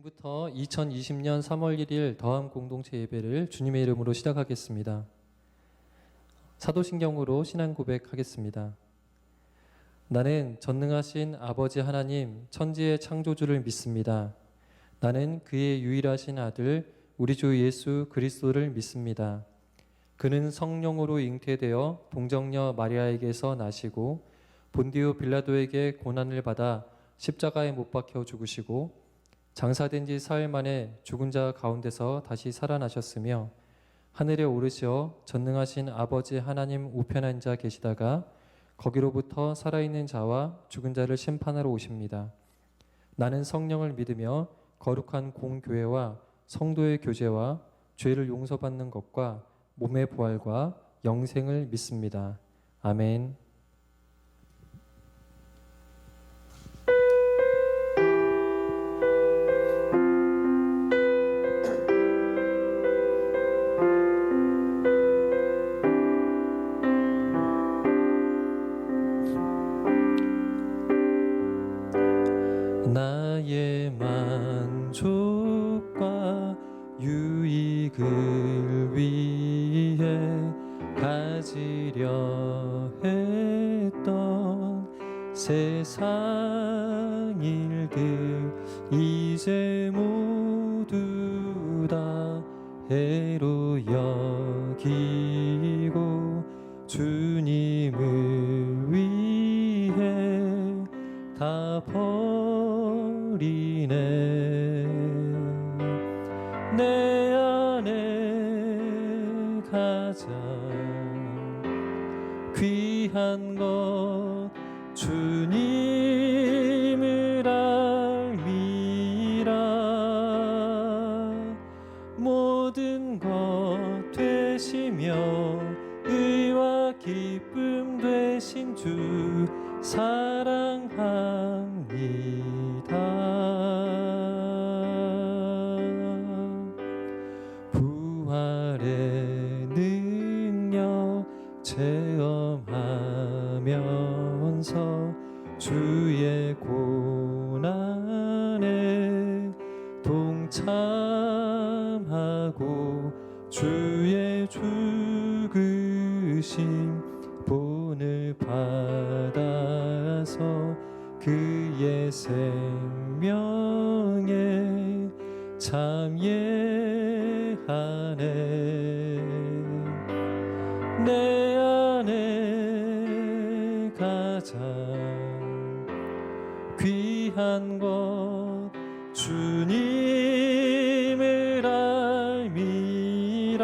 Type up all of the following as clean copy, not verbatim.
지금부터 2020년 3월 1일 더함 공동체 예배를 주님의 이름으로 시작하겠습니다. 사도신경으로 신앙 고백하겠습니다. 나는 전능하신 아버지 하나님 천지의 창조주를 믿습니다. 나는 그의 유일하신 아들 우리 주 예수 그리스도를 믿습니다. 그는 성령으로 잉태되어 동정녀 마리아에게서 나시고 본디오 빌라도에게 고난을 받아 십자가에 못 박혀 죽으시고 장사된 지 사흘 만에 죽은 자 가운데서 다시 살아나셨으며 하늘에 오르시어 전능하신 아버지 하나님 우편에 앉아 계시다가 거기로부터 살아있는 자와 죽은 자를 심판하러 오십니다. 나는 성령을 믿으며 거룩한 공교회와 성도의 교제와 죄를 용서받는 것과 몸의 부활과 영생을 믿습니다. 아멘. 나의 만족과 유익을 위해 가지려 했던 세상 일들 이제 모두 다 해로 여기고 주님을 위해 다 버리네. 내 안에 가장 귀한 것 주님을 알미라. 모든 것 되시며 의와 기쁨 되신 주 사랑합니다. 부활의 능력 체험하면서 주의 고난에 동참하고 주의 죽으심 본을 받아서 그의 생명에 참여하네. 내 안에 가장 귀한 것 주님을 알미라.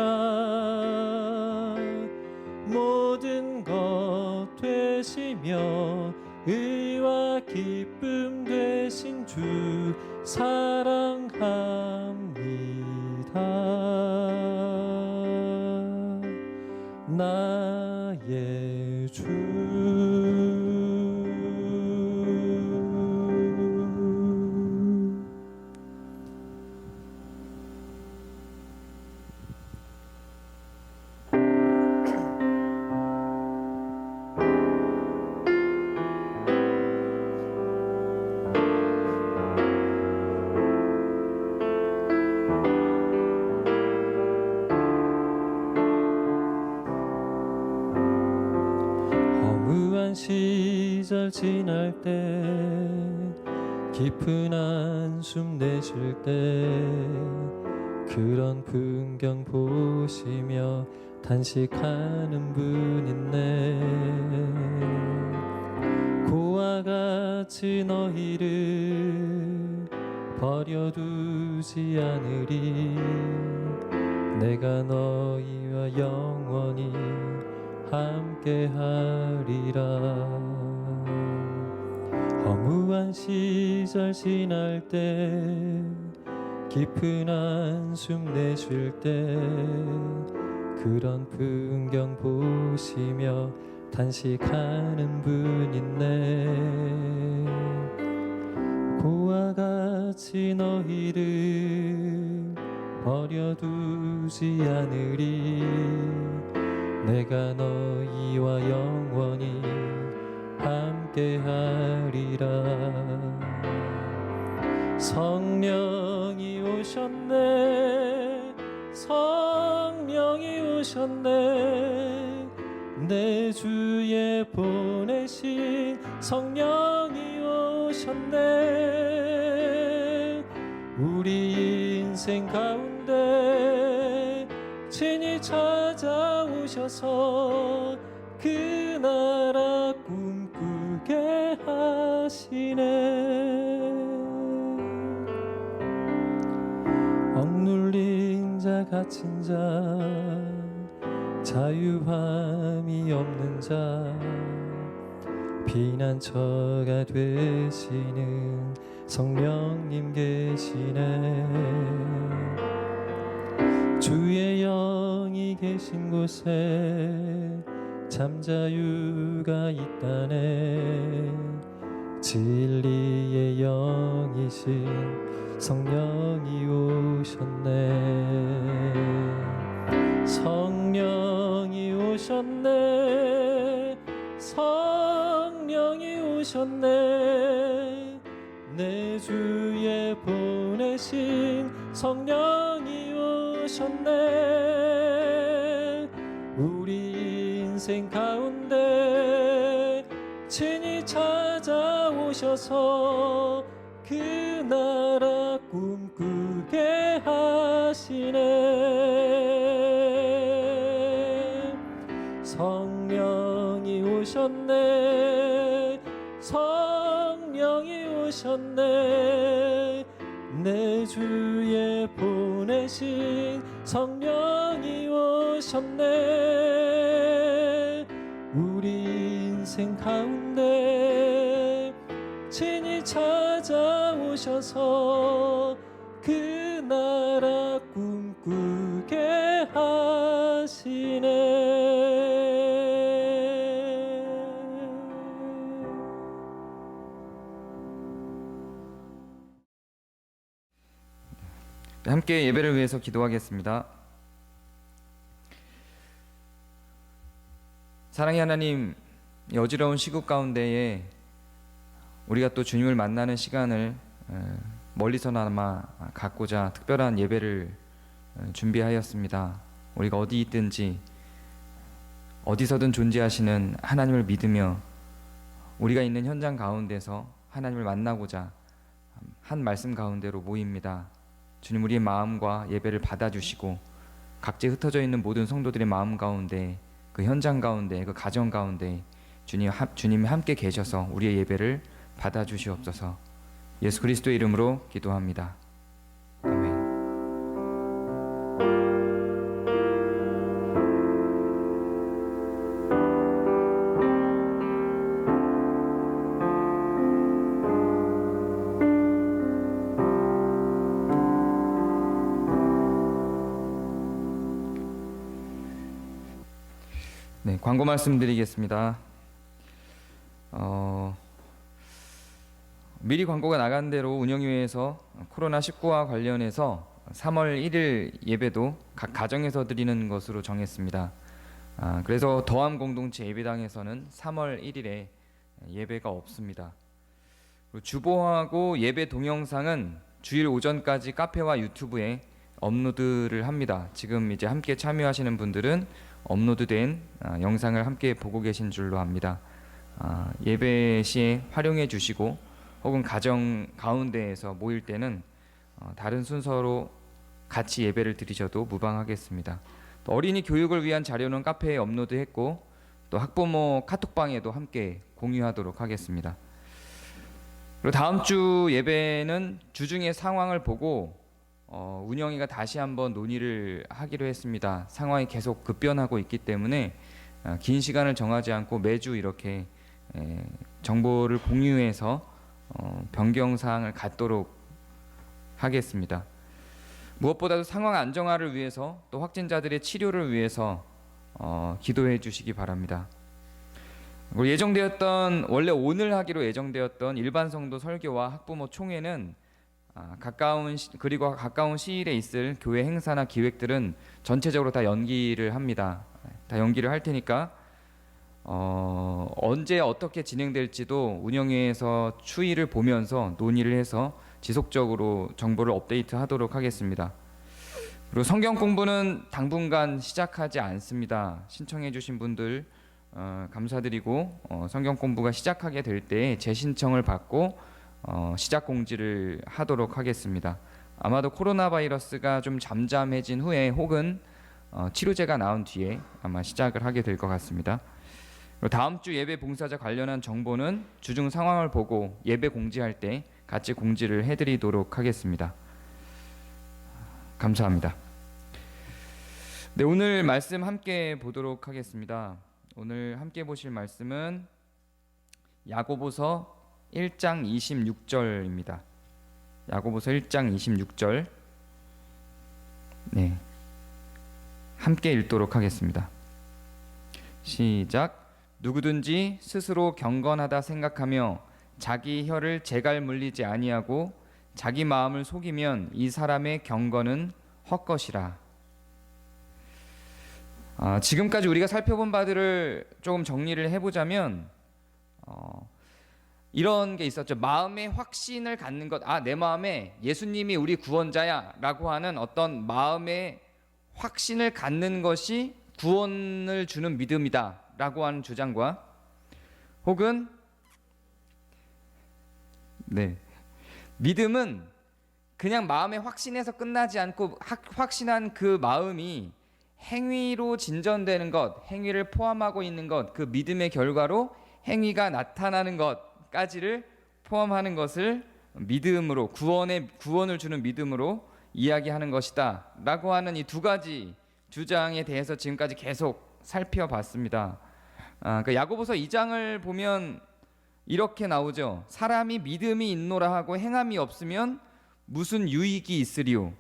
모든 것 되시며 의와 기쁨 되신 주 사랑합니다. 나의 주. 시절 지날 때 깊은 한숨 내쉴 때 그런 풍경 보시며 단식하는 분 있네. 고와 같이 너희를 버려두지 않으리. 내가 너희와 영원히 함께하리라. 허무한 시절 지날 때 깊은 한숨 내쉴 때 그런 풍경 보시며 단식하는 분 있네. 고와 같이 너희를 버려두지 않으리. 내가 너희와 영원히 함께하리라. 성령 오셨네. 성령이 오셨네. 내 주에 보내신 성령이 오셨네. 우리 인생 가운데 친히 찾아오셔서 그 나라 꿈꾸게 하시네. 억눌린 자 갇힌 자 자유함이 없는 자 피난처가 되시는 성령님 계시네. 주의 영이 계신 곳에 잠자유가 있다네. 진리의 영이신 성령이 오셨네. 성령이 오셨네. 성령이 오셨네. 내 주에 보내신 성령이 오셨네. 우리 인생 가운데 친히 찾아오셔서 그 나라 꿈꾸게 하시네. 성령이 오셨네. 성령이 오셨네. 내 주에 보내신 성령이 오셨네. 우리 인생 가운데 친히 찾아오셔서 그 나라 꿈꾸게 하시네. 함께 예배를 위해서 기도하겠습니다. 사랑의 하나님, 이 어지러운 시국 가운데에 우리가 또 주님을 만나는 시간을 멀리서나마 갖고자 특별한 예배를 준비하였습니다. 우리가 어디 있든지 어디서든 존재하시는 하나님을 믿으며 우리가 있는 현장 가운데서 하나님을 만나고자 한 말씀 가운데로 모입니다. 주님, 우리의 마음과 예배를 받아주시고 각지에 흩어져 있는 모든 성도들의 마음 가운데, 그 현장 가운데, 그 가정 가운데 주님이 함께 계셔서 우리의 예배를 받아주시옵소서. 예수 그리스도의 이름으로 기도합니다. 아멘. 네, 광고 말씀드리겠습니다. 미리 광고가 나간 대로 운영위에서 코로나19와 관련해서 3월 1일 예배도 각 가정에서 드리는 것으로 정했습니다. 그래서 더함 공동체 예배당에서는 3월 1일에 예배가 없습니다. 그리고 주보하고 예배 동영상은 주일 오전까지 카페와 유튜브에 업로드를 합니다. 지금 이제 함께 참여하시는 분들은 업로드된 영상을 함께 보고 계신 줄로 압니다. 예배 시에 활용해 주시고 혹은 가정 가운데에서 모일 때는 다른 순서로 같이 예배를 드리셔도 무방하겠습니다. 또 어린이 교육을 위한 자료는 카페에 업로드했고 또 학부모 카톡방에도 함께 공유하도록 하겠습니다. 그리고 다음 주 예배는 주중의 상황을 보고 운영위가 다시 한번 논의를 하기로 했습니다. 상황이 계속 급변하고 있기 때문에 긴 시간을 정하지 않고 매주 이렇게 정보를 공유해서 변경사항을 갖도록 하겠습니다. 무엇보다도 상황 안정화를 위해서 또 확진자들의 치료를 위해서 기도해 주시기 바랍니다. 원래 오늘 하기로 예정되었던 일반 성도 설교와 학부모 총회는 가까운 시일에 있을 교회 행사나 기획들은 전체적으로 다 연기를 합니다. 다 연기를 할 테니까 언제 어떻게 진행될지도 운영위에서 추이를 보면서 논의를 해서 지속적으로 정보를 업데이트하도록 하겠습니다. 그리고 성경 공부는 당분간 시작하지 않습니다. 신청해주신 분들 감사드리고 성경 공부가 시작하게 될 때 재신청을 받고 시작 공지를 하도록 하겠습니다. 아마도 코로나 바이러스가 좀 잠잠해진 후에 혹은 치료제가 나온 뒤에 아마 시작을 하게 될 것 같습니다. 그리고 다음 주 예배 봉사자 관련한 정보는 주중 상황을 보고 예배 공지할 때 같이 공지를 해드리도록 하겠습니다. 감사합니다. 네, 오늘 말씀 함께 보도록 하겠습니다. 오늘 함께 보실 말씀은 야고보서 1장 26절입니다. 야고보서 1장 26절. 네, 함께 읽도록 하겠습니다. 시작. 누구든지 스스로 경건하다 생각하며 자기 혀를 재갈 물리지 아니하고 자기 마음을 속이면 이 사람의 경건은 헛것이라. 지금까지 우리가 살펴본 바들을 조금 정리를 해보자면 이런 게 있었죠. 마음의 확신을 갖는 것. 내 마음에 예수님이 우리 구원자야 라고 하는 어떤 마음의 확신을 갖는 것이 구원을 주는 믿음이다 라고 하는 주장과, 혹은 믿음은 그냥 마음의 확신에서 끝나지 않고 확신한 그 마음이 행위로 진전되는 것, 행위를 포함하고 있는 것, 그 믿음의 결과로 행위가 나타나는 것까지를 포함하는 것을 믿음으로, 구원을 주는 믿음으로 이야기하는 것이다 라고 하는 이 두 가지 주장에 대해서 지금까지 계속 살펴봤습니다. 그 야고보서 2장을 보면 이렇게 나오죠. 사람이 믿음이 있노라 하고 행함이 없으면 무슨 유익이 있으리요?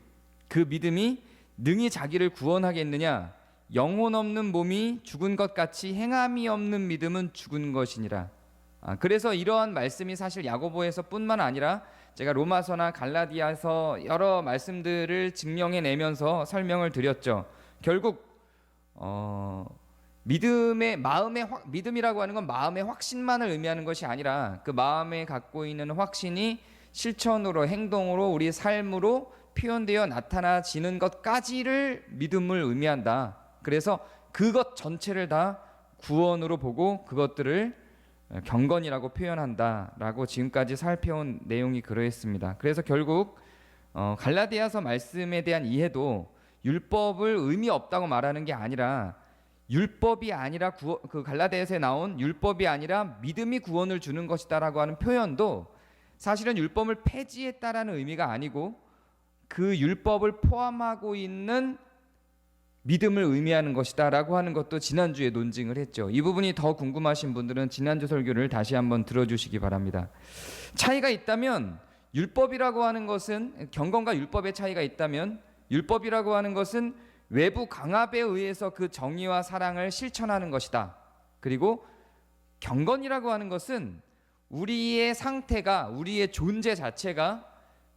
그 믿음이 능히 자기를 구원하겠느냐? 영혼 없는 몸이 죽은 것 같이 행함이 없는 믿음은 죽은 것이니라. 그래서 이러한 말씀이 사실 야고보에서 뿐만 아니라 제가 로마서나 갈라디아서 여러 말씀들을 증명해내면서 설명을 드렸죠. 결국 믿음이라고 하는 건 마음의 확신만을 의미하는 것이 아니라 그 마음에 갖고 있는 확신이 실천으로, 행동으로, 우리 삶으로 표현되어 나타나지는 것까지를 믿음을 의미한다. 그래서 그것 전체를 다 구원으로 보고 그것들을 경건이라고 표현한다라고 지금까지 살펴온 내용이 그러했습니다. 그래서 결국 갈라디아서 말씀에 대한 이해도 율법을 의미 없다고 말하는 게 아니라, 율법이 아니라 그 갈라디아서에 나온 율법이 아니라 믿음이 구원을 주는 것이다라고 하는 표현도 사실은 율법을 폐지했다라는 의미가 아니고 그 율법을 포함하고 있는 믿음을 의미하는 것이다라고 하는 것도 지난주에 논증을 했죠. 이 부분이 더 궁금하신 분들은 지난주 설교를 다시 한번 들어주시기 바랍니다. 차이가 있다면, 율법이라고 하는 것은, 경건과 율법의 차이가 있다면, 율법이라고 하는 것은 외부 강압에 의해서 그 정의와 사랑을 실천하는 것이다. 그리고 경건이라고 하는 것은 우리의 상태가, 우리의 존재 자체가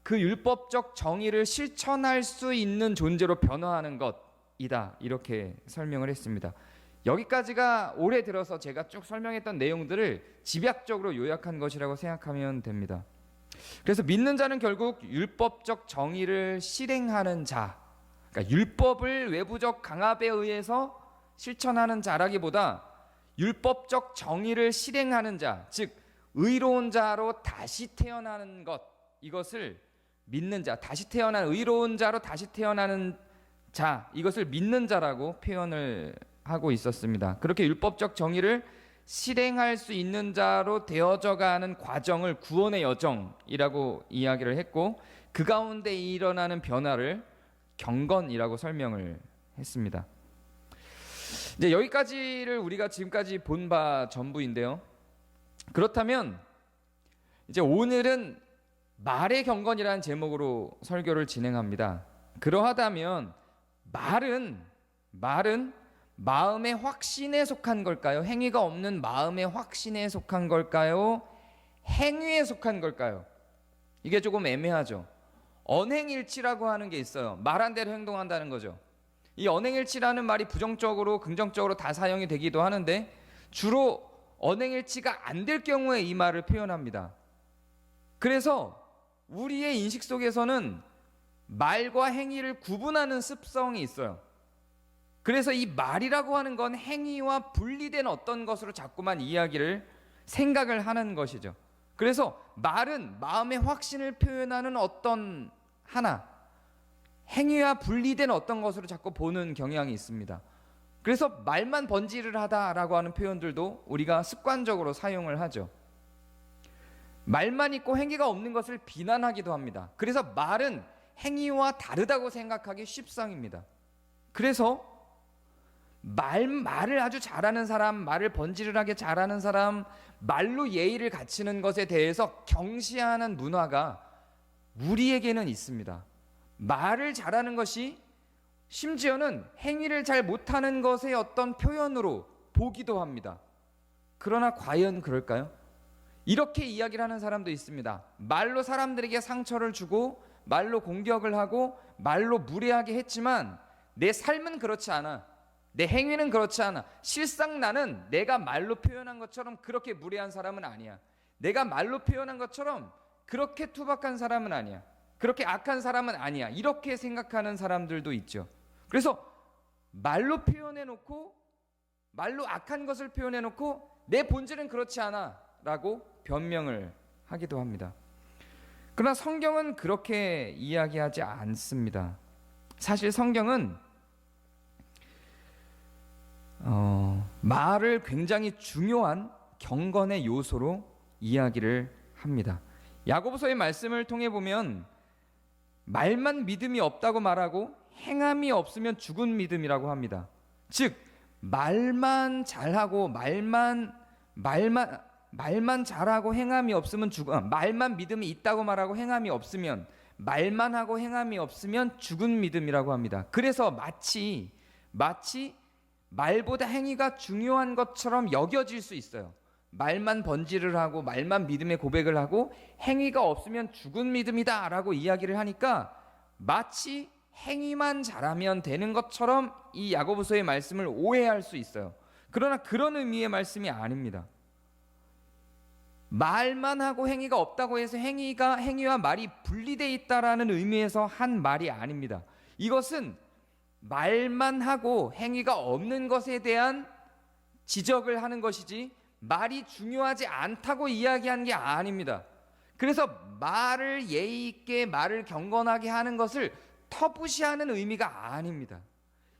그 율법적 정의를 실천할 수 있는 존재로 변화하는 것이다. 이렇게 설명을 했습니다. 여기까지가 올해 들어서 제가 쭉 설명했던 내용들을 집약적으로 요약한 것이라고 생각하면 됩니다. 그래서 믿는 자는 결국 율법적 정의를 실행하는 자, 그러니까 율법을 외부적 강압에 의해서 실천하는 자라기보다 율법적 정의를 실행하는 자, 즉 의로운 자로 다시 태어나는 것, 이것을 믿는 자, 다시 태어난 의로운 자로 다시 태어나는 자, 이것을 믿는 자라고 표현을 하고 있었습니다. 그렇게 율법적 정의를 실행할 수 있는 자로 되어져가는 과정을 구원의 여정이라고 이야기를 했고, 그 가운데 일어나는 변화를 경건이라고 설명을 했습니다. 이제 여기까지를 우리가 지금까지 본 바 전부인데요. 그렇다면 이제 오늘은 말의 경건이라는 제목으로 설교를 진행합니다. 그러하다면 말은 마음의 확신에 속한 걸까요? 행위가 없는 마음의 확신에 속한 걸까요? 행위에 속한 걸까요? 이게 조금 애매하죠. 언행일치라고 하는 게 있어요. 말한 대로 행동한다는 거죠. 이 언행일치라는 말이 부정적으로 긍정적으로 다 사용이 되기도 하는데, 주로 언행일치가 안 될 경우에 이 말을 표현합니다. 그래서 우리의 인식 속에서는 말과 행위를 구분하는 습성이 있어요. 그래서 이 말이라고 하는 건 행위와 분리된 어떤 것으로 자꾸만 생각을 하는 것이죠. 그래서 말은 마음의 확신을 표현하는 어떤 하나, 행위와 분리된 어떤 것으로 자꾸 보는 경향이 있습니다. 그래서 말만 번지를 하다라고 하는 표현들도 우리가 습관적으로 사용을 하죠. 말만 있고 행위가 없는 것을 비난하기도 합니다. 그래서 말은 행위와 다르다고 생각하기 쉽상입니다. 그래서 말을 아주 잘하는 사람, 말을 번지르르하게 잘하는 사람, 말로 예의를 갖추는 것에 대해서 경시하는 문화가 우리에게는 있습니다. 말을 잘하는 것이 심지어는 행위를 잘 못하는 것의 어떤 표현으로 보기도 합니다. 그러나 과연 그럴까요? 이렇게 이야기를 하는 사람도 있습니다. 말로 사람들에게 상처를 주고 말로 공격을 하고 말로 무례하게 했지만 내 삶은 그렇지 않아. 내 행위는 그렇지 않아. 실상 나는 내가 말로 표현한 것처럼 그렇게 무례한 사람은 아니야. 내가 말로 표현한 것처럼 그렇게 투박한 사람은 아니야. 그렇게 악한 사람은 아니야. 이렇게 생각하는 사람들도 있죠. 그래서 말로 표현해놓고 말로 악한 것을 표현해놓고 내 본질은 그렇지 않아 라고 변명을 하기도 합니다. 그러나 성경은 그렇게 이야기하지 않습니다. 사실 성경은 말을 굉장히 중요한 경건의 요소로 이야기를 합니다. 야고보서의 말씀을 통해 보면 말만 믿음이 없다고 말하고 행함이 없으면 죽은 믿음이라고 합니다. 즉 말만 잘하고 말만 잘하고 행함이 없으면 말만 믿음이 있다고 말하고 행함이 없으면 말만 하고 행함이 없으면 죽은 믿음이라고 합니다. 그래서 마치 말보다 행위가 중요한 것처럼 여겨질 수 있어요. 말만 번지를 하고 말만 믿음의 고백을 하고 행위가 없으면 죽은 믿음이다 라고 이야기를 하니까 마치 행위만 잘하면 되는 것처럼 이 야고보서의 말씀을 오해할 수 있어요. 그러나 그런 의미의 말씀이 아닙니다. 말만 하고 행위가 없다고 해서 행위와 말이 분리되어 있다라는 의미에서 한 말이 아닙니다. 이것은 말만 하고 행위가 없는 것에 대한 지적을 하는 것이지 말이 중요하지 않다고 이야기한 게 아닙니다. 그래서 말을 예의 있게 말을 경건하게 하는 것을 터부시하는 의미가 아닙니다.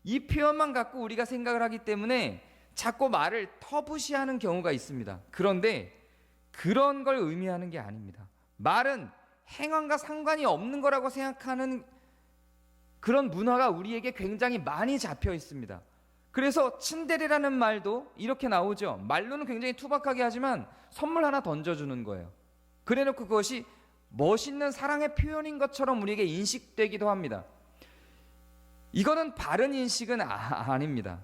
이 표현만 갖고 우리가 생각을 하기 때문에 자꾸 말을 터부시하는 경우가 있습니다. 그런데 그런 걸 의미하는 게 아닙니다. 말은 행함과 상관이 없는 거라고 생각하는 그런 문화가 우리에게 굉장히 많이 잡혀 있습니다. 그래서 츤데레라는 말도 이렇게 나오죠. 말로는 굉장히 투박하게 하지만 선물 하나 던져주는 거예요. 그래놓고 그것이 멋있는 사랑의 표현인 것처럼 우리에게 인식되기도 합니다. 이거는 바른 인식은 아닙니다.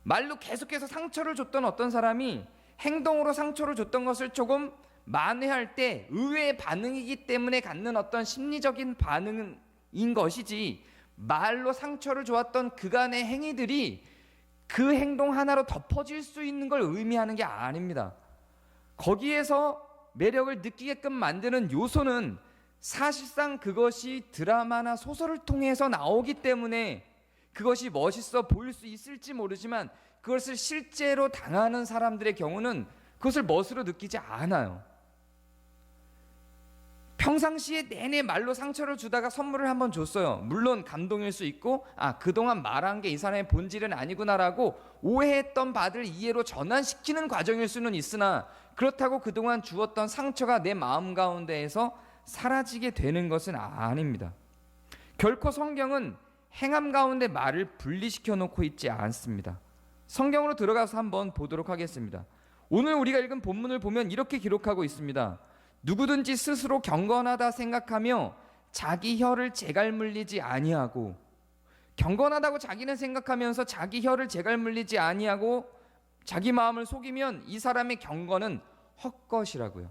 말로 계속해서 상처를 줬던 어떤 사람이 행동으로 상처를 줬던 것을 조금 만회할 때 의외의 반응이기 때문에 갖는 어떤 심리적인 반응인 것이지, 말로 상처를 주었던 그간의 행위들이 그 행동 하나로 덮어질 수 있는 걸 의미하는 게 아닙니다. 거기에서 매력을 느끼게끔 만드는 요소는 사실상 그것이 드라마나 소설을 통해서 나오기 때문에 그것이 멋있어 보일 수 있을지 모르지만 그것을 실제로 당하는 사람들의 경우는 그것을 멋으로 느끼지 않아요. 평상시에 내내 말로 상처를 주다가 선물을 한번 줬어요. 물론 감동일 수 있고 그동안 말한 게 이 사람의 본질은 아니구나라고 오해했던 바를 이해로 전환시키는 과정일 수는 있으나 그렇다고 그동안 주었던 상처가 내 마음 가운데에서 사라지게 되는 것은 아닙니다. 결코 성경은 행함 가운데 말을 분리시켜 놓고 있지 않습니다. 성경으로 들어가서 한번 보도록 하겠습니다. 오늘 우리가 읽은 본문을 보면 이렇게 기록하고 있습니다. 누구든지 스스로 경건하다 생각하며 자기 혀를 재갈물리지 아니하고, 경건하다고 자기는 생각하면서 자기 혀를 재갈물리지 아니하고 자기 마음을 속이면 이 사람의 경건은 헛것이라고요.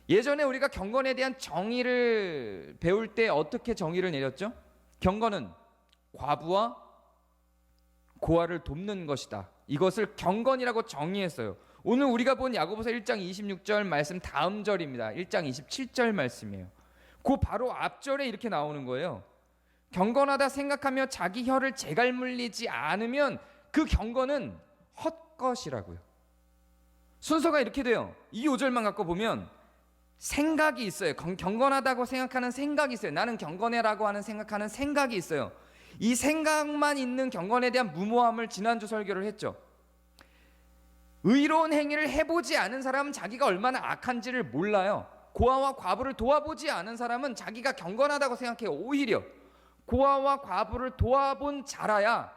예전에 우리가 경건에 대한 정의를 배울 때 어떻게 정의를 내렸죠? 경건은 과부와 고아를 돕는 것이다. 이것을 경건이라고 정의했어요. 오늘 우리가 본 야고보서 1장 26절 말씀 다음 절입니다. 1장 27절 말씀이에요. 그 바로 앞절에 이렇게 나오는 거예요. 경건하다 생각하며 자기 혀를 재갈 물리지 않으면 그 경건은 헛것이라고요. 순서가 이렇게 돼요. 이 5절만 갖고 보면 생각이 있어요. 경건하다고 생각하는 생각이 있어요. 나는 경건해라고 하는 생각하는 생각이 있어요. 이 생각만 있는 경건에 대한 무모함을 지난주 설교를 했죠. 의로운 행위를 해보지 않은 사람은 자기가 얼마나 악한지를 몰라요. 고아와 과부를 도와보지 않은 사람은 자기가 경건하다고 생각해요. 오히려 고아와 과부를 도와본 자라야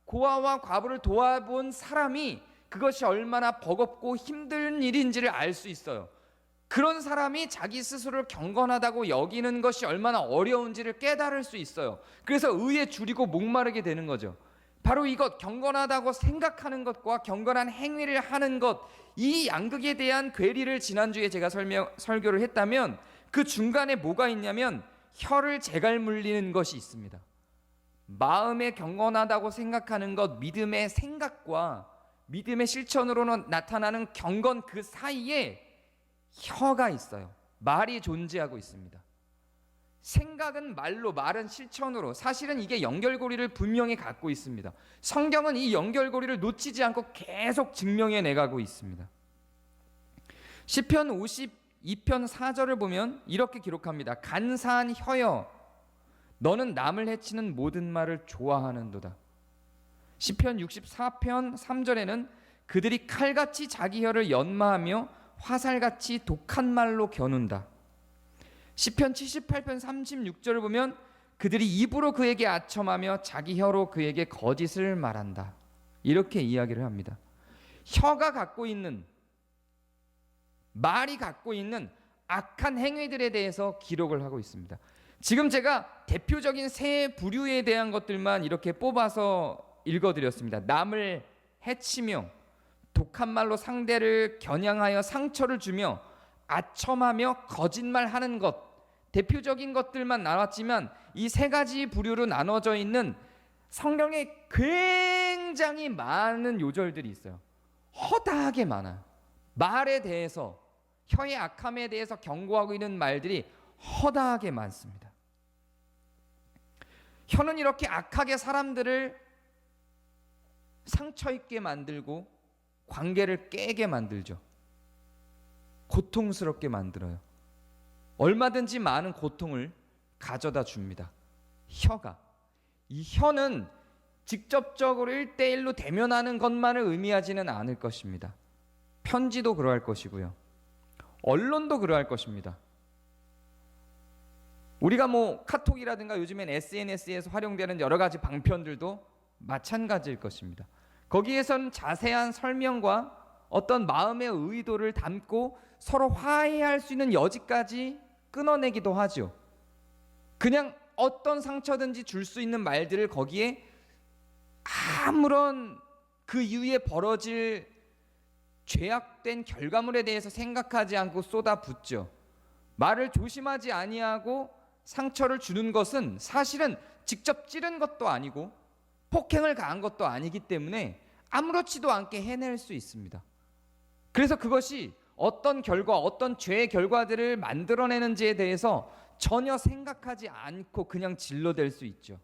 고아와 과부를 도와본 사람이 그것이 얼마나 버겁고 힘든 일인지를 알 수 있어요. 그런 사람이 자기 스스로를 경건하다고 여기는 것이 얼마나 어려운지를 깨달을 수 있어요. 그래서 의에 줄이고 목마르게 되는 거죠. 바로 이것, 경건하다고 생각하는 것과 경건한 행위를 하는 것, 이 양극에 대한 괴리를 지난주에 제가 설교를 했다면 그 중간에 뭐가 있냐면 혀를 재갈 물리는 것이 있습니다. 마음에 경건하다고 생각하는 것, 믿음의 생각과 믿음의 실천으로 나타나는 경건 그 사이에 혀가 있어요. 말이 존재하고 있습니다. 생각은 말로, 말은 실천으로, 사실은 이게 연결고리를 분명히 갖고 있습니다. 성경은 이 연결고리를 놓치지 않고 계속 증명해 내가고 있습니다. 시편 52편 4절을 보면 이렇게 기록합니다. 간사한 혀여, 너는 남을 해치는 모든 말을 좋아하는도다. 시편 64편 3절에는 그들이 칼같이 자기 혀를 연마하며 화살같이 독한 말로 겨눈다. 시편 78편 36절을 보면 그들이 입으로 그에게 아첨하며 자기 혀로 그에게 거짓을 말한다. 이렇게 이야기를 합니다. 혀가 갖고 있는, 말이 갖고 있는 악한 행위들에 대해서 기록을 하고 있습니다. 지금 제가 대표적인 세 부류에 대한 것들만 이렇게 뽑아서 읽어드렸습니다. 남을 해치며 독한 말로 상대를 겨냥하여 상처를 주며 아첨하며 거짓말하는 것, 대표적인 것들만 나왔지만 이 세 가지 부류로 나눠져 있는 성경에 굉장히 많은 요절들이 있어요. 허다하게 많아요. 말에 대해서, 혀의 악함에 대해서 경고하고 있는 말들이 허다하게 많습니다. 혀는 이렇게 악하게 사람들을 상처 입게 만들고 관계를 깨게 만들죠. 고통스럽게 만들어요. 얼마든지 많은 고통을 가져다 줍니다. 혀가. 이 혀는 직접적으로 1대1로 대면하는 것만을 의미하지는 않을 것입니다. 편지도 그러할 것이고요. 언론도 그러할 것입니다. 우리가 카톡이라든가 요즘엔 SNS에서 활용되는 여러 가지 방편들도 마찬가지일 것입니다. 거기에선 자세한 설명과 어떤 마음의 의도를 담고 서로 화해할 수 있는 여지까지 끊어내기도 하죠. 그냥 어떤 상처든지 줄 수 있는 말들을 거기에 아무런 그 이후에 벌어질 죄악된 결과물에 대해서 생각하지 않고 쏟아붓죠. 말을 조심하지 아니하고 상처를 주는 것은 사실은 직접 찌른 것도 아니고 폭행을 가한 것도 아니기 때문에 아무렇지도 않게 해낼 수 있습니다. 그래서 그것이 어떤 결과, 어떤 죄의 결과들을 만들어내는지에 대해서 전혀 생각하지 않고 그냥 질러댈 수 있죠.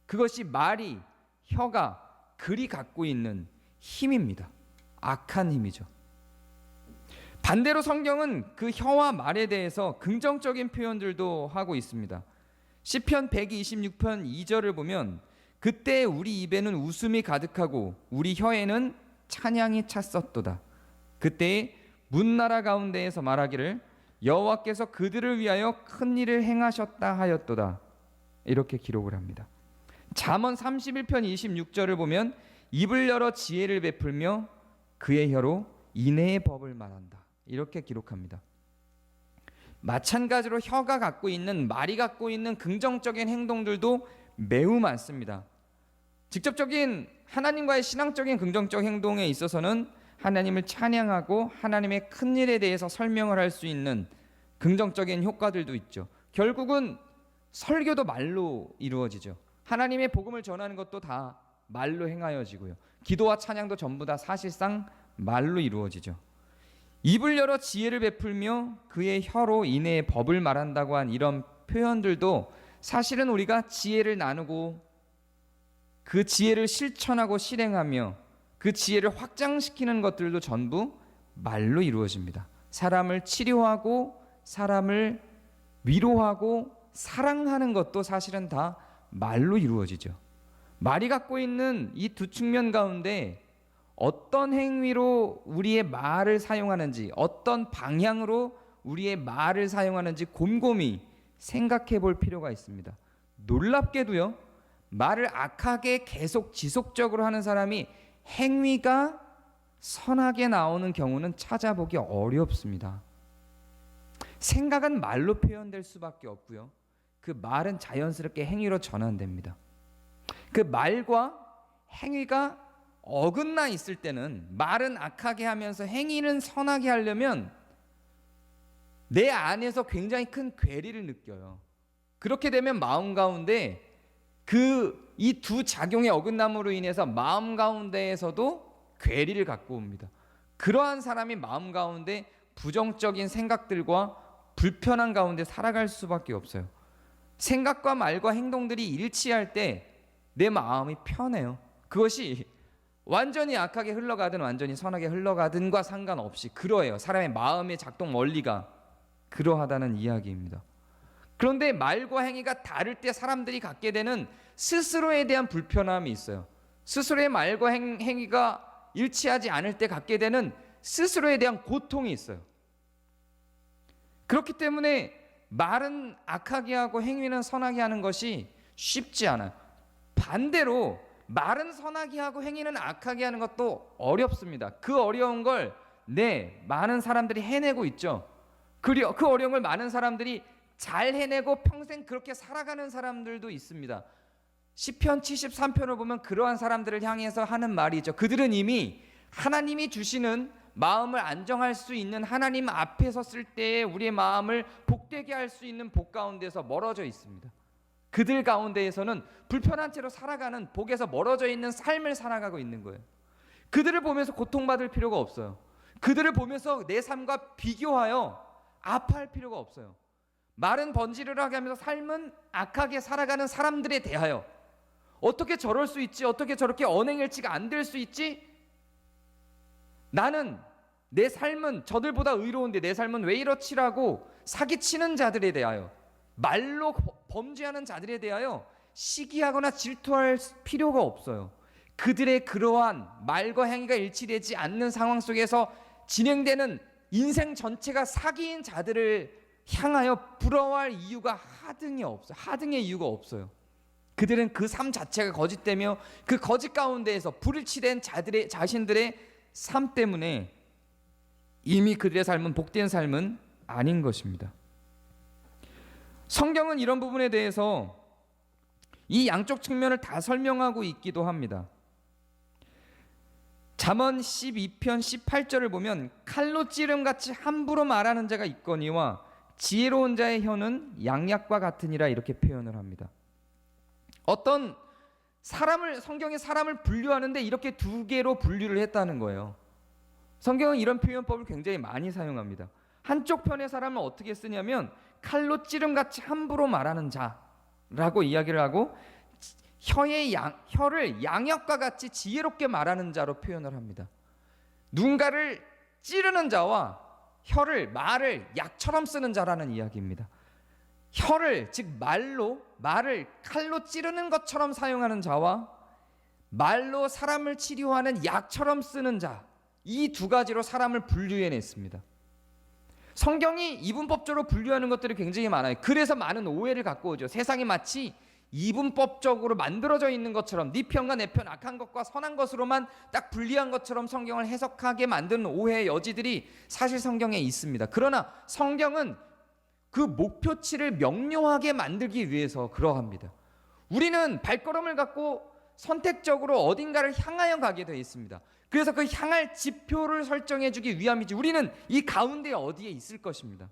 그것이 말이, 혀가 그리 갖고 있는 힘입니다. 악한 힘이죠. 반대로 성경은 그 혀와 말에 대해서 긍정적인 표현들도 하고 있습니다. 시편 126편 2절을 보면 그때 우리 입에는 웃음이 가득하고 우리 혀에는 찬양이 찼었도다. 그때 문나라 가운데에서 말하기를 여호와께서 그들을 위하여 큰 일을 행하셨다 하였도다. 이렇게 기록을 합니다. 잠언 31편 26절을 보면 입을 열어 지혜를 베풀며 그의 혀로 인애의 법을 말한다. 이렇게 기록합니다. 마찬가지로 혀가 갖고 있는, 말이 갖고 있는 긍정적인 행동들도 매우 많습니다. 직접적인 하나님과의 신앙적인 긍정적 행동에 있어서는 하나님을 찬양하고 하나님의 큰 일에 대해서 설명을 할 수 있는 긍정적인 효과들도 있죠. 결국은 설교도 말로 이루어지죠. 하나님의 복음을 전하는 것도 다 말로 행하여지고요. 기도와 찬양도 전부 다 사실상 말로 이루어지죠. 입을 열어 지혜를 베풀며 그의 혀로 인해의 법을 말한다고 한 이런 표현들도 사실은 우리가 지혜를 나누고 그 지혜를 실천하고 실행하며 그 지혜를 확장시키는 것들도 전부 말로 이루어집니다. 사람을 치료하고 사람을 위로하고 사랑하는 것도 사실은 다 말로 이루어지죠. 말이 갖고 있는 이 두 측면 가운데 어떤 행위로 우리의 말을 사용하는지, 어떤 방향으로 우리의 말을 사용하는지 곰곰이 생각해 볼 필요가 있습니다. 놀랍게도요, 말을 악하게 계속 지속적으로 하는 사람이 행위가 선하게 나오는 경우는 찾아보기 어렵습니다. 생각은 말로 표현될 수밖에 없고요, 그 말은 자연스럽게 행위로 전환됩니다. 그 말과 행위가 어긋나 있을 때는, 말은 악하게 하면서 행위는 선하게 하려면 내 안에서 굉장히 큰 괴리를 느껴요. 그렇게 되면 마음 가운데 이 두 작용의 어긋남으로 인해서 마음 가운데에서도 괴리를 갖고 옵니다. 그러한 사람이 마음 가운데 부정적인 생각들과 불편한 가운데 살아갈 수밖에 없어요. 생각과 말과 행동들이 일치할 때 내 마음이 편해요. 그것이 완전히 악하게 흘러가든 완전히 선하게 흘러가든과 상관없이 그러해요. 사람의 마음의 작동 원리가 그러하다는 이야기입니다. 그런데 말과 행위가 다를 때 사람들이 갖게 되는 스스로에 대한 불편함이 있어요. 스스로의 말과 행위가 일치하지 않을 때 갖게 되는 스스로에 대한 고통이 있어요. 그렇기 때문에 말은 악하게 하고 행위는 선하게 하는 것이 쉽지 않아요. 반대로 말은 선하게 하고 행위는 악하게 하는 것도 어렵습니다. 그 어려운 걸 많은 사람들이 해내고 있죠. 그 어려운 걸 많은 사람들이 잘 해내고 평생 그렇게 살아가는 사람들도 있습니다. 시편 73편을 보면 그러한 사람들을 향해서 하는 말이 있죠. 그들은 이미 하나님이 주시는 마음을 안정할 수 있는, 하나님 앞에 섰을 때에 우리의 마음을 복되게 할 수 있는 복 가운데서 멀어져 있습니다. 그들 가운데에서는 불편한 채로 살아가는, 복에서 멀어져 있는 삶을 살아가고 있는 거예요. 그들을 보면서 고통받을 필요가 없어요. 그들을 보면서 내 삶과 비교하여 아파할 필요가 없어요. 말은 번지르르하게 하면서 삶은 악하게 살아가는 사람들에 대하여 어떻게 저럴 수 있지? 어떻게 저렇게 언행일치가 안 될 수 있지? 나는 내 삶은 저들보다 의로운데 내 삶은 왜 이렇지라고 사기치는 자들에 대하여, 말로 범죄하는 자들에 대하여 시기하거나 질투할 필요가 없어요. 그들의 그러한 말과 행위가 일치되지 않는 상황 속에서 진행되는 인생 전체가 사기인 자들을 향하여 부러워할 이유가 하등의 이유가 없어요. 그들은 그 삶 자체가 거짓되며 그 거짓 가운데에서 불일치된 자신들의 삶 때문에 이미 그들의 삶은 복된 삶은 아닌 것입니다. 성경은 이런 부분에 대해서 이 양쪽 측면을 다 설명하고 있기도 합니다. 잠언 12편 18절을 보면 칼로 찌름같이 함부로 말하는 자가 있거니와 지혜로운 자의 혀는 양약과 같으니라, 이렇게 표현을 합니다. 성경이 사람을 분류하는데 이렇게 두 개로 분류를 했다는 거예요. 성경은 이런 표현법을 굉장히 많이 사용합니다. 한쪽 편의 사람을 어떻게 쓰냐면 칼로 찌름같이 함부로 말하는 자라고 이야기를 하고, 혀를 양약과 같이 지혜롭게 말하는 자로 표현을 합니다. 누군가를 찌르는 자와 말을 약처럼 쓰는 자라는 이야기입니다. 혀를, 즉 말을 칼로 찌르는 것처럼 사용하는 자와 말로 사람을 치료하는 약처럼 쓰는 자, 이 두 가지로 사람을 분류해냈습니다. 성경이 이분법적으로 분류하는 것들이 굉장히 많아요. 그래서 많은 오해를 갖고 오죠. 세상이 마치 이분법적으로 만들어져 있는 것처럼, 네 편과 내 편, 악한 것과 선한 것으로만 딱 분리한 것처럼 성경을 해석하게 만드는 오해의 여지들이 사실 성경에 있습니다. 그러나 성경은 그 목표치를 명료하게 만들기 위해서 그러합니다. 우리는 발걸음을 갖고 선택적으로 어딘가를 향하여 가게 되어 있습니다. 그래서 그 향할 지표를 설정해 주기 위함이지, 우리는 이 가운데 어디에 있을 것입니다.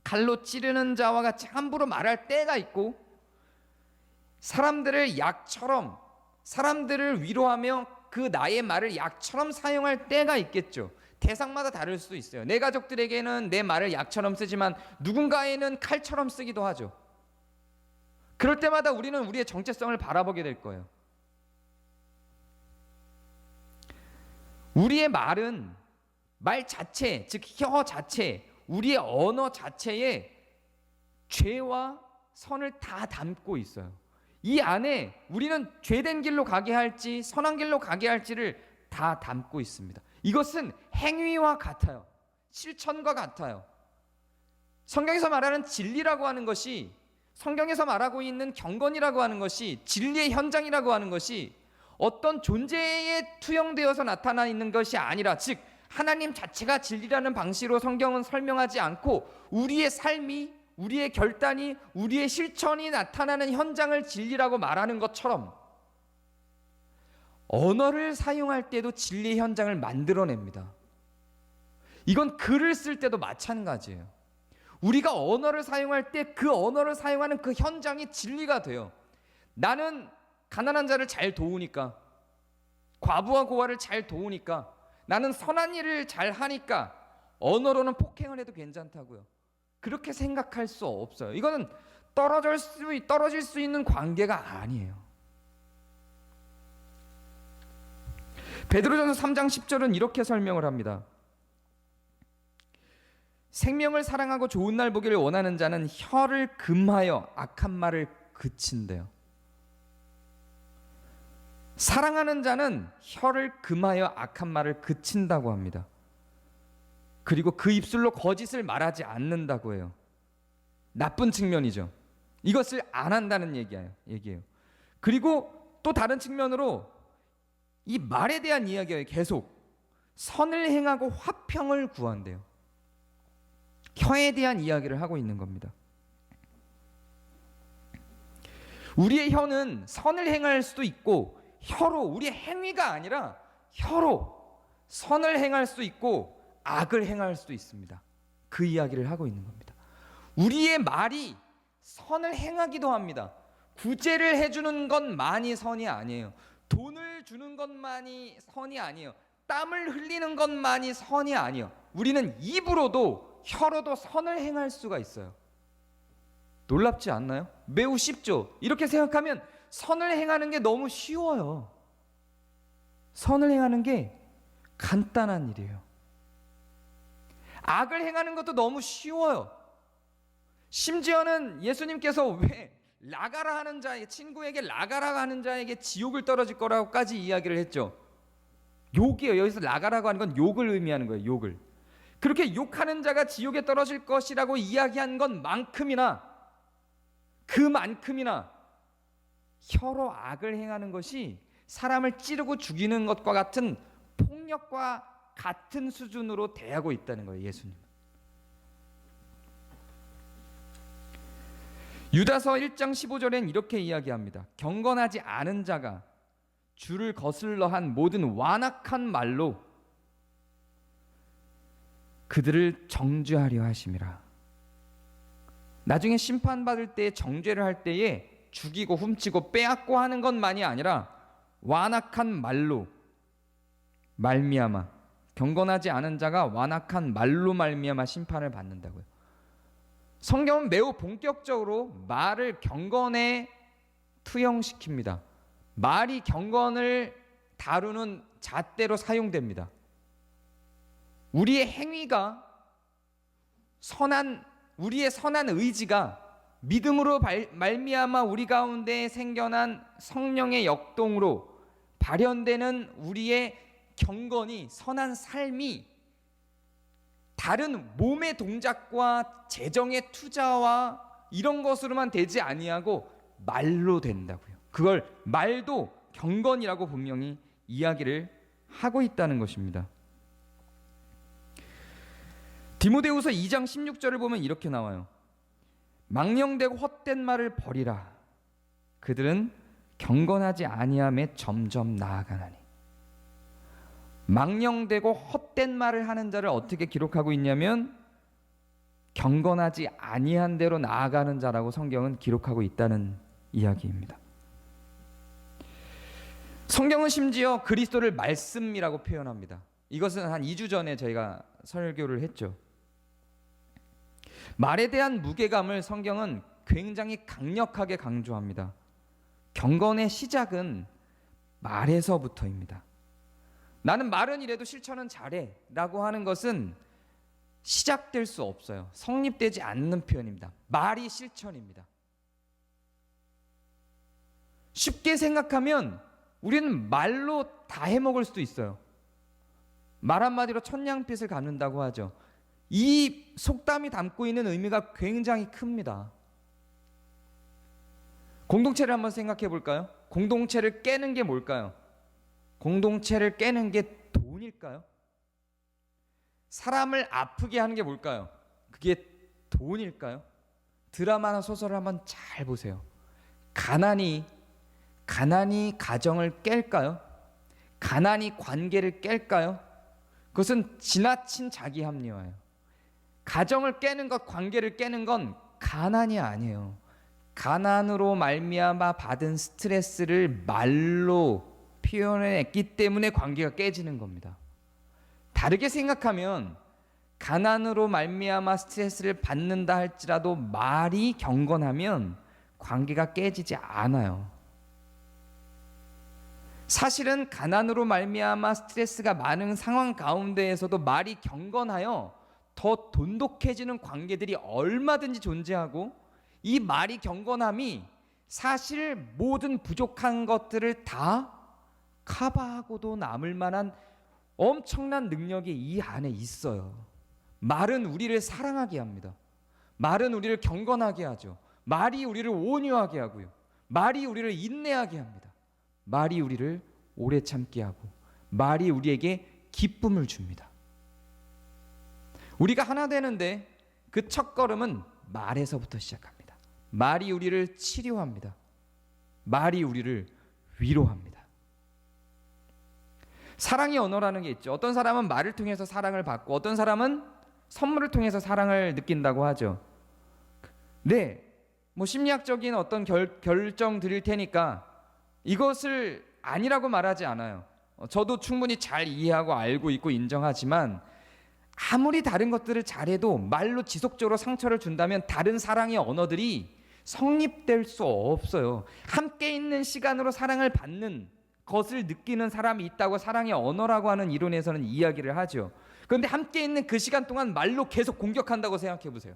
칼로 찌르는 자와 같이 함부로 말할 때가 있고, 사람들을 위로하며 그 나의 말을 약처럼 사용할 때가 있겠죠. 대상마다 다를 수도 있어요. 내 가족들에게는 내 말을 약처럼 쓰지만 누군가에는 칼처럼 쓰기도 하죠. 그럴 때마다 우리는 우리의 정체성을 바라보게 될 거예요. 우리의 말은 말 자체, 즉 혀 자체, 우리의 언어 자체에 죄와 선을 다 담고 있어요. 이 안에 우리는 죄된 길로 가게 할지 선한 길로 가게 할지를 다 담고 있습니다. 이것은 행위와 같아요. 실천과 같아요. 성경에서 말하는 진리라고 하는 것이, 성경에서 말하고 있는 경건이라고 하는 것이, 진리의 현장이라고 하는 것이 어떤 존재에 투영되어서 나타나 있는 것이 아니라, 즉 하나님 자체가 진리라는 방식으로 성경은 설명하지 않고 우리의 삶이, 우리의 결단이, 우리의 실천이 나타나는 현장을 진리라고 말하는 것처럼 언어를 사용할 때도 진리의 현장을 만들어냅니다. 이건 글을 쓸 때도 마찬가지예요. 우리가 언어를 사용할 때 그 언어를 사용하는 그 현장이 진리가 돼요. 나는 가난한 자를 잘 도우니까, 과부와 고아를 잘 도우니까, 나는 선한 일을 잘 하니까 언어로는 폭행을 해도 괜찮다고요. 그렇게 생각할 수 없어요. 이거는 떨어질 수 있는 관계가 아니에요. 베드로전서 3장 10절은 이렇게 설명을 합니다. 생명을 사랑하고 좋은 날 보기를 원하는 자는 혀를 금하여 악한 말을 그친대요. 사랑하는 자는 혀를 금하여 악한 말을 그친다고 합니다. 그리고 그 입술로 거짓을 말하지 않는다고 해요. 나쁜 측면이죠. 이것을 안 한다는 얘기예요. 그리고 또 다른 측면으로 이 말에 대한 이야기예요. 계속 선을 행하고 화평을 구한대요. 혀에 대한 이야기를 하고 있는 겁니다. 우리의 혀는 선을 행할 수도 있고, 혀로, 우리의 행위가 아니라 혀로 선을 행할 수 있고 악을 행할 수도 있습니다. 그 이야기를 하고 있는 겁니다. 우리의 말이 선을 행하기도 합니다. 구제를 해주는 것만이 선이 아니에요. 돈을 주는 것만이 선이 아니에요. 땀을 흘리는 것만이 선이 아니에요. 우리는 입으로도 혀로도 선을 행할 수가 있어요. 놀랍지 않나요? 매우 쉽죠? 이렇게 생각하면 선을 행하는 게 너무 쉬워요. 선을 행하는 게 간단한 일이에요. 악을 행하는 것도 너무 쉬워요. 심지어는 예수님께서 왜 나가라 하는 자에게, 친구에게 나가라 하는 자에게 지옥을 떨어질 거라고까지 이야기를 했죠. 욕이에요. 여기서 나가라고 하는 건 욕을 의미하는 거예요. 욕을. 그렇게 욕하는 자가 지옥에 떨어질 것이라고 이야기한 것만큼이나, 그만큼이나 혀로 악을 행하는 것이 사람을 찌르고 죽이는 것과 같은 폭력과 같은 수준으로 대하고 있다는 거예요. 예수님. 유다서 1장 15절엔 이렇게 이야기합니다. 경건하지 않은 자가 주를 거슬러 한 모든 완악한 말로 그들을 정죄하려 하심이라. 나중에 심판받을 때, 정죄를 할 때에 죽이고 훔치고 빼앗고 하는 것만이 아니라 완악한 말로 말미암아, 경건하지 않은 자가 완악한 말로 말미암아 심판을 받는다고요. 성경은 매우 본격적으로 말을 경건에 투영시킵니다. 말이 경건을 다루는 잣대로 사용됩니다. 우리의 행위가 우리의 선한 의지가 믿음으로 말미암아 우리 가운데 생겨난 성령의 역동으로 발현되는 우리의 경건이, 선한 삶이 다른 몸의 동작과 재정의 투자와 이런 것으로만 되지 아니하고 말로 된다고요. 그걸 말도 경건이라고 분명히 이야기를 하고 있다는 것입니다. 디모데후서 2장 16절을 보면 이렇게 나와요. 망령되고 헛된 말을 버리라. 그들은 경건하지 아니함에 점점 나아가나니. 망령되고 헛된 말을 하는 자를 어떻게 기록하고 있냐면 경건하지 아니한 대로 나아가는 자라고 성경은 기록하고 있다는 이야기입니다. 성경은 심지어 그리스도를 말씀이라고 표현합니다. 이것은 한 2주 전에 저희가 설교를 했죠. 말에 대한 무게감을 성경은 굉장히 강력하게 강조합니다. 경건의 시작은 말에서부터입니다. 나는 말은 이래도 실천은 잘해 라고 하는 것은 시작될 수 없어요. 성립되지 않는 표현입니다. 말이 실천입니다. 쉽게 생각하면 우리는 말로 다 해먹을 수도 있어요. 말 한마디로 천냥빚을 갚는다고 하죠. 이 속담이 담고 있는 의미가 굉장히 큽니다. 공동체를 한번 생각해 볼까요? 공동체를 깨는 게 뭘까요? 공동체를 깨는 게 돈일까요? 사람을 아프게 하는 게 뭘까요? 그게 돈일까요? 드라마나 소설을 한번 잘 보세요. 가난이 가정을 깰까요? 가난이 관계를 깰까요? 그것은 지나친 자기 합리화예요. 가정을 깨는 것, 관계를 깨는 건 가난이 아니에요. 가난으로 말미암아 받은 스트레스를 말로 표현했기 때문에 관계가 깨지는 겁니다. 다르게 생각하면 가난으로 말미암아 스트레스를 받는다 할지라도 말이 경건하면 관계가 깨지지 않아요. 사실은 가난으로 말미암아 스트레스가 많은 상황 가운데에서도 말이 경건하여 더 돈독해지는 관계들이 얼마든지 존재하고, 이 말이 경건함이 사실 모든 부족한 것들을 다 커버하고도 남을 만한 엄청난 능력이 이 안에 있어요. 말은 우리를 사랑하게 합니다. 말은 우리를 경건하게 하죠. 말이 우리를 온유하게 하고요. 말이 우리를 인내하게 합니다. 말이 우리를 오래 참게 하고, 말이 우리에게 기쁨을 줍니다. 우리가 하나 되는데 그 첫걸음은 말에서부터 시작합니다. 말이 우리를 치료합니다. 말이 우리를 위로합니다. 사랑의 언어라는 게 있죠. 어떤 사람은 말을 통해서 사랑을 받고, 어떤 사람은 선물을 통해서 사랑을 느낀다고 하죠. 네, 심리학적인 어떤 결정 드릴 테니까 이것을 아니라고 말하지 않아요. 저도 충분히 잘 이해하고 알고 있고 인정하지만, 아무리 다른 것들을 잘해도 말로 지속적으로 상처를 준다면 다른 사랑의 언어들이 성립될 수 없어요. 함께 있는 시간으로 사랑을 받는 것을 느끼는 사람이 있다고 사랑의 언어라고 하는 이론에서는 이야기를 하죠. 그런데 함께 있는 그 시간 동안 말로 계속 공격한다고 생각해 보세요.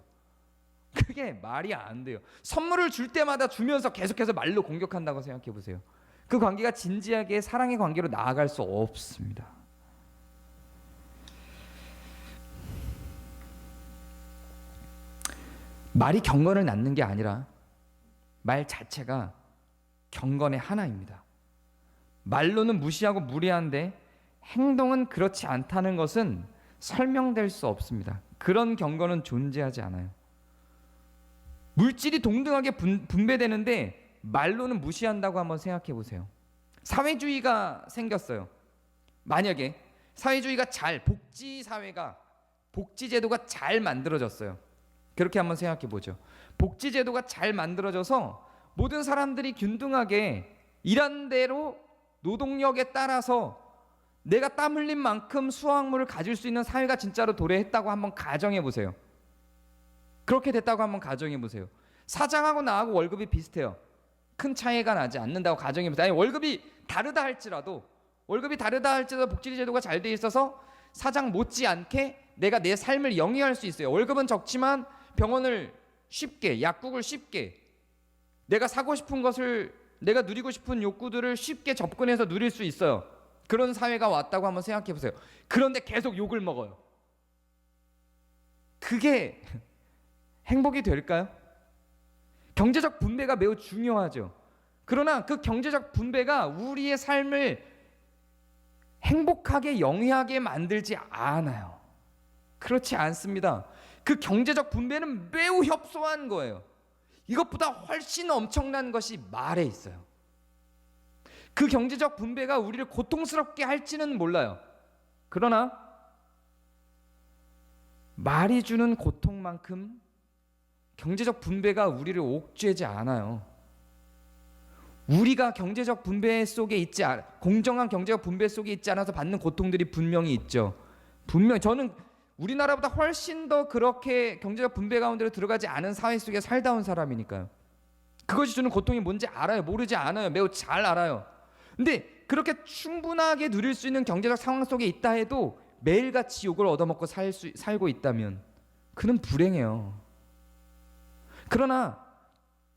그게 말이 안 돼요. 선물을 줄 때마다 주면서 계속해서 말로 공격한다고 생각해 보세요. 그 관계가 진지하게 사랑의 관계로 나아갈 수 없습니다. 말이 경건을 낳는 게 아니라 말 자체가 경건의 하나입니다. 말로는 무시하고 무례한데 행동은 그렇지 않다는 것은 설명될 수 없습니다. 그런 경건은 존재하지 않아요. 물질이 동등하게 분배되는데 말로는 무시한다고 한번 생각해 보세요. 사회주의가 생겼어요. 만약에 사회주의가 복지제도가 잘 만들어졌어요. 그렇게 한번 생각해 보죠. 복지제도가 잘 만들어져서 모든 사람들이 균등하게 일한 대로 노동력에 따라서 내가 땀 흘린 만큼 수확물을 가질 수 있는 사회가 진짜로 도래했다고 한번 가정해 보세요. 그렇게 됐다고 한번 가정해 보세요. 사장하고 나하고 월급이 비슷해요. 큰 차이가 나지 않는다고 가정해 보세요. 아니, 월급이 다르다 할지라도 복지제도가 잘 돼 있어서 사장 못지않게 내가 내 삶을 영위할 수 있어요. 월급은 적지만 병원을 쉽게, 약국을 쉽게, 내가 사고 싶은 것을, 내가 누리고 싶은 욕구들을 쉽게 접근해서 누릴 수 있어요. 그런 사회가 왔다고 한번 생각해 보세요. 그런데 계속 욕을 먹어요. 그게 행복이 될까요? 경제적 분배가 매우 중요하죠. 그러나 그 경제적 분배가 우리의 삶을 행복하게 영위하게 만들지 않아요. 그렇지 않습니다. 그 경제적 분배는 매우 협소한 거예요. 이것보다 훨씬 엄청난 것이 말에 있어요. 그 경제적 분배가 우리를 고통스럽게 할지는 몰라요. 그러나 말이 주는 고통만큼 경제적 분배가 우리를 옥죄지 않아요. 우리가 경제적 분배 속에 공정한 경제적 분배 속에 있지 않아서 받는 고통들이 분명히 있죠. 분명히 저는 우리나라보다 훨씬 더 그렇게 경제적 분배 가운데로 들어가지 않은 사회 속에 살다 온 사람이니까요. 그것이 주는 고통이 뭔지 알아요. 모르지 않아요. 매우 잘 알아요. 근데 그렇게 충분하게 누릴 수 있는 경제적 상황 속에 있다 해도 매일같이 욕을 얻어먹고 살고 있다면 그는 불행해요. 그러나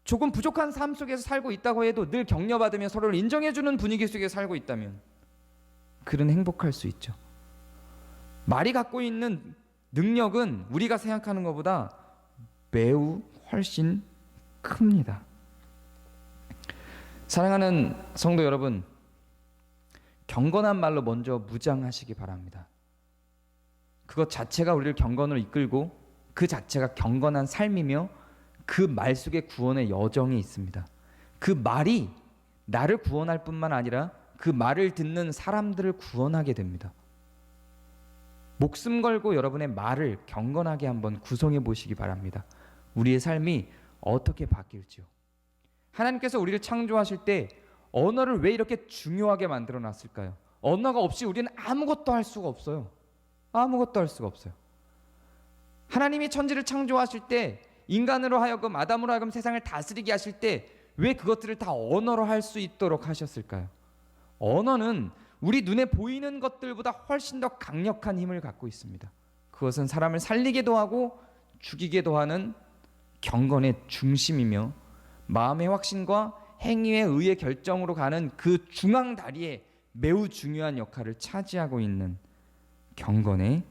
조금 부족한 삶 속에서 살고 있다고 해도 늘 격려받으며 서로를 인정해주는 분위기 속에 살고 있다면 그는 행복할 수 있죠. 말이 갖고 있는 능력은 우리가 생각하는 것보다 매우 훨씬 큽니다. 사랑하는 성도 여러분, 경건한 말로 먼저 무장하시기 바랍니다. 그것 자체가 우리를 경건으로 이끌고 그 자체가 경건한 삶이며 그 말 속에 구원의 여정이 있습니다. 그 말이 나를 구원할 뿐만 아니라 그 말을 듣는 사람들을 구원하게 됩니다. 목숨 걸고 여러분의 말을 경건하게 한번 구성해 보시기 바랍니다. 우리의 삶이 어떻게 바뀔지요. 하나님께서 우리를 창조하실 때 언어를 왜 이렇게 중요하게 만들어 놨을까요? 언어가 없이 우리는 아무것도 할 수가 없어요. 아무것도 할 수가 없어요. 하나님이 천지를 창조하실 때 인간으로 하여금 아담으로 하여금 세상을 다스리게 하실 때 왜 그것들을 다 언어로 할 수 있도록 하셨을까요? 언어는 우리 눈에 보이는 것들보다 훨씬 더 강력한 힘을 갖고 있습니다. 그것은 사람을 살리기도 하고 죽이기도 하는 경건의 중심이며 마음의 확신과 행위의 의의 결정으로 가는 그 중앙 다리에 매우 중요한 역할을 차지하고 있는 경건의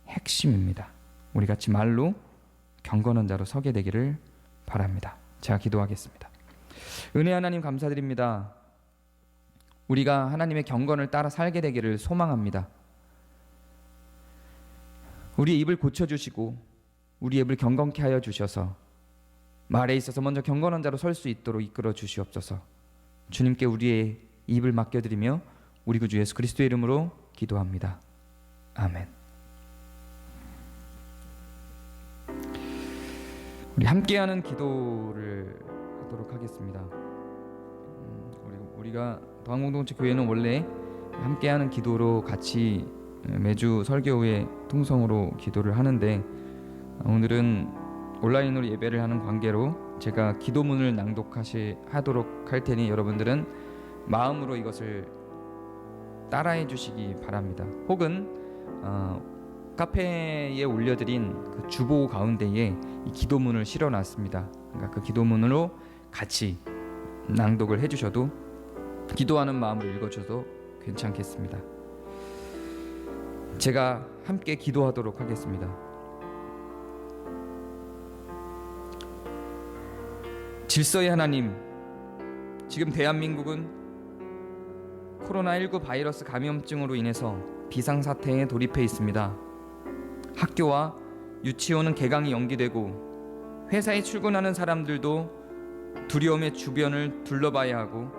핵심입니다. 우리 같이 말로 경건한 자로 서게 되기를 바랍니다. 제가 기도하겠습니다. 은혜 하나님 감사드립니다. 우리가 하나님의 경건을 따라 살게 되기를 소망합니다. 우리의 입을 고쳐주시고 우리의 입을 경건케 하여 주셔서 말에 있어서 먼저 경건한 자로 설 수 있도록 이끌어 주시옵소서. 주님께 우리의 입을 맡겨드리며 우리 구주 예수 그리스도의 이름으로 기도합니다. 아멘. 우리 함께하는 기도를 하도록 하겠습니다. 우리가 도항공동체 교회는 원래 함께하는 기도로 같이 매주 설교 후에 통성으로 기도를 하는데 오늘은 온라인으로 예배를 하는 관계로 제가 기도문을 낭독하도록 할 테니 여러분들은 마음으로 이것을 따라해 주시기 바랍니다. 혹은 카페에 올려드린 그 주보 가운데에 이 기도문을 실어놨습니다. 그러니까 그 기도문으로 같이 낭독을 해주셔도 기도하는 마음으로 읽어줘도 괜찮겠습니다. 제가 함께 기도하도록 하겠습니다. 질서의 하나님, 지금 대한민국은 코로나19 바이러스 감염증으로 인해서 비상사태에 돌입해 있습니다. 학교와 유치원은 개강이 연기되고 회사에 출근하는 사람들도 두려움의 주변을 둘러봐야 하고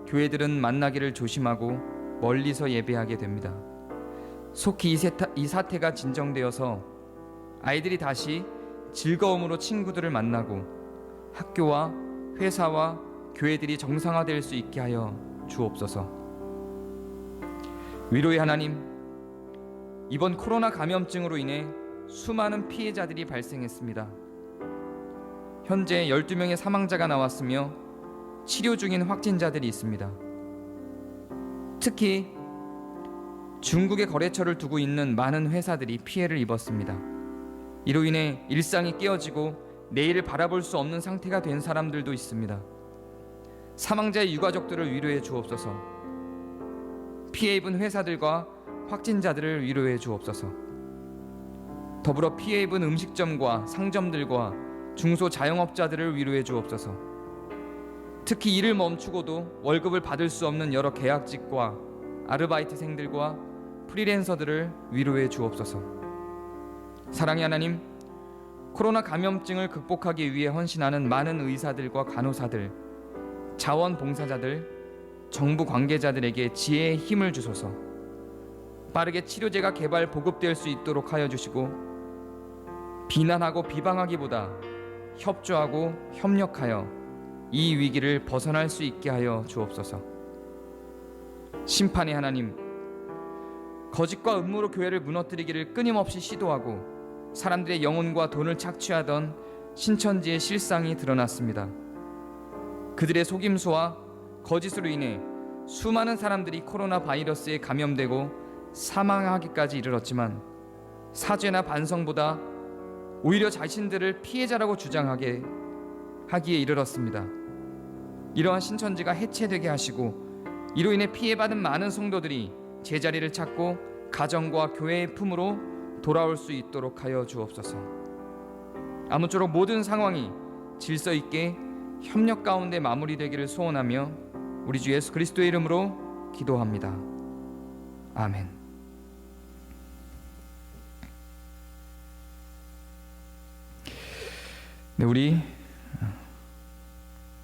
교회들은 만나기를 조심하고 멀리서 예배하게 됩니다. 속히 이 사태가 진정되어서 아이들이 다시 즐거움으로 친구들을 만나고 학교와 회사와 교회들이 정상화될 수 있게 하여 주옵소서. 위로의 하나님, 이번 코로나 감염증으로 인해 수많은 피해자들이 발생했습니다. 현재 12명의 사망자가 나왔으며 치료 중인 확진자들이 있습니다. 특히 중국에 거래처를 두고 있는 많은 회사들이 피해를 입었습니다. 이로 인해 일상이 깨어지고 내일을 바라볼 수 없는 상태가 된 사람들도 있습니다. 사망자의 유가족들을 위로해 주옵소서. 피해 입은 회사들과 확진자들을 위로해 주옵소서. 더불어 피해 입은 음식점과 상점들과 중소자영업자들을 위로해 주옵소서. 특히 일을 멈추고도 월급을 받을 수 없는 여러 계약직과 아르바이트생들과 프리랜서들을 위로해 주옵소서. 사랑의 하나님, 코로나 감염증을 극복하기 위해 헌신하는 많은 의사들과 간호사들, 자원봉사자들, 정부 관계자들에게 지혜의 힘을 주소서. 빠르게 치료제가 개발 보급될 수 있도록 하여 주시고 비난하고 비방하기보다 협조하고 협력하여 이 위기를 벗어날 수 있게 하여 주옵소서. 심판의 하나님, 거짓과 음모로 교회를 무너뜨리기를 끊임없이 시도하고 사람들의 영혼과 돈을 착취하던 신천지의 실상이 드러났습니다. 그들의 속임수와 거짓으로 인해 수많은 사람들이 코로나 바이러스에 감염되고 사망하기까지 이르렀지만 사죄나 반성보다 오히려 자신들을 피해자라고 주장하기에 이르렀습니다. 이러한 신천지가 해체되게 하시고 이로 인해 피해받은 많은 성도들이 제자리를 찾고 가정과 교회의 품으로 돌아올 수 있도록 하여 주옵소서. 아무쪼록 모든 상황이 질서 있게 협력 가운데 마무리되기를 소원하며 우리 주 예수 그리스도의 이름으로 기도합니다. 아멘. 네, 우리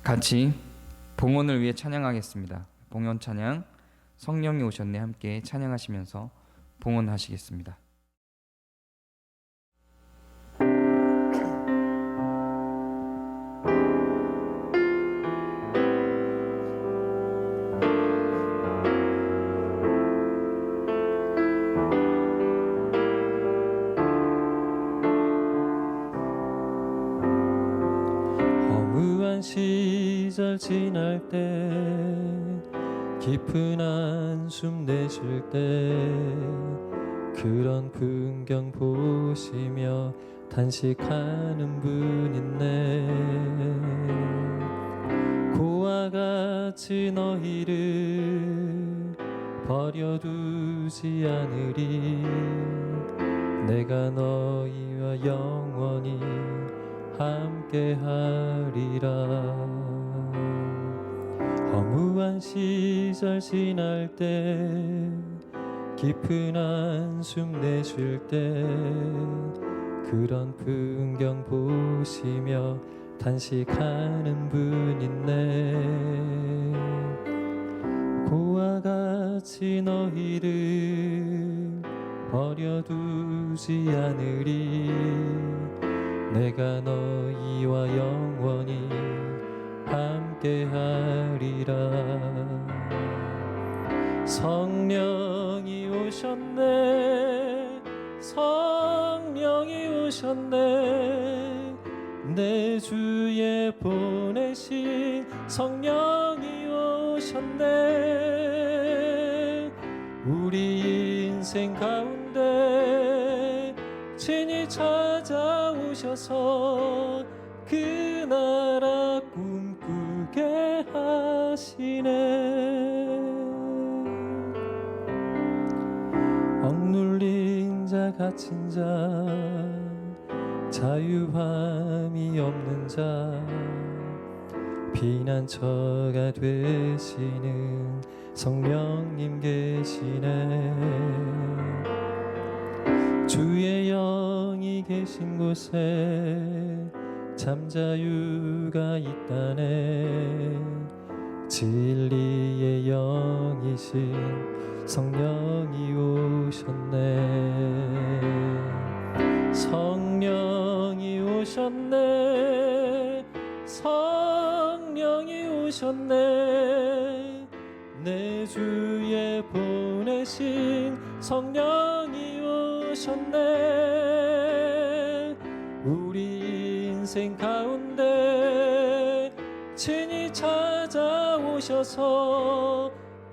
같이 봉헌을 위해 찬양하겠습니다. 봉헌 찬양, 성령이 오셨네 함께 찬양하시면서 봉헌하시겠습니다. 허무한 시절 지날 때 깊은 한숨 내쉴 때 그런 풍경 보시며 단식하는 분 있네. 고와 같이 너희를 버려두지 않으리. 내가 너희와 영원히 함께하리라. 허무한 시절 지날 때 깊은 한숨 내쉴 때 그런 풍경 보시며 단식하는 분 있네. 고와 같이 너희를 버려두지 않으리. 내가 너희와 영원히 함께하리라. 성령이 오셨네. 성령이 오셨네. 내 주에 보내신 성령이 오셨네. 우리 인생 가운데 친히 찾아오셔서 그 나라 꿈꾸게 하시네. 억눌린 자 갇힌 자 자유함이 없는 자 피난처가 되시는 성령님 계시네. 주의 영이 계신 곳에 잠자유가 있다네. 진리의 영이신 성령이 오셨네. 성령이 오셨네. 성령이 오셨네. 내 주에 보내신 성령이 오셨네. 우리 인생 가운데 친히 찾아오셔서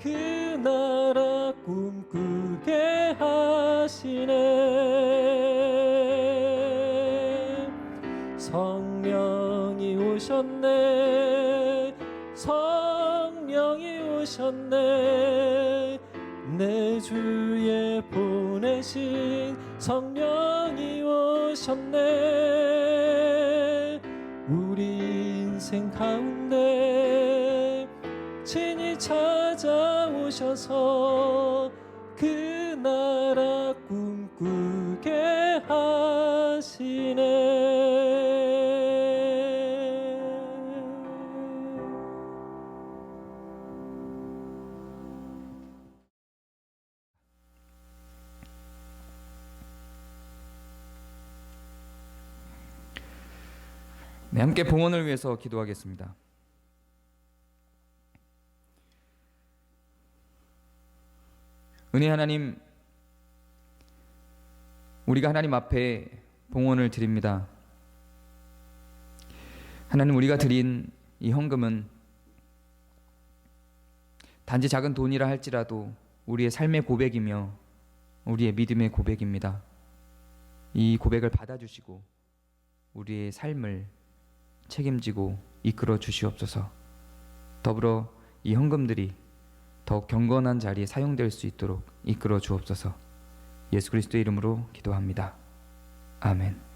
그 나라 꿈꾸게 하시네. 성령이 오셨네. 성령이 오셨네. 내 주에 보내신 성령이 오셨네. 우리 인생 가운데 친히 찾아오셔서 그 나라 꿈꾸게 하시네. 네, 함께 봉헌을 위해서 기도하겠습니다. 은혜 하나님, 우리가 하나님 앞에 봉헌을 드립니다. 하나님, 우리가 드린 이 헌금은 단지 작은 돈이라 할지라도 우리의 삶의 고백이며 우리의 믿음의 고백입니다. 이 고백을 받아주시고 우리의 삶을 책임지고 이끌어 주시옵소서. 더불어 이 헌금들이 더욱 경건한 자리에 사용될 수 있도록 이끌어 주옵소서. 예수 그리스도의 이름으로 기도합니다. 아멘.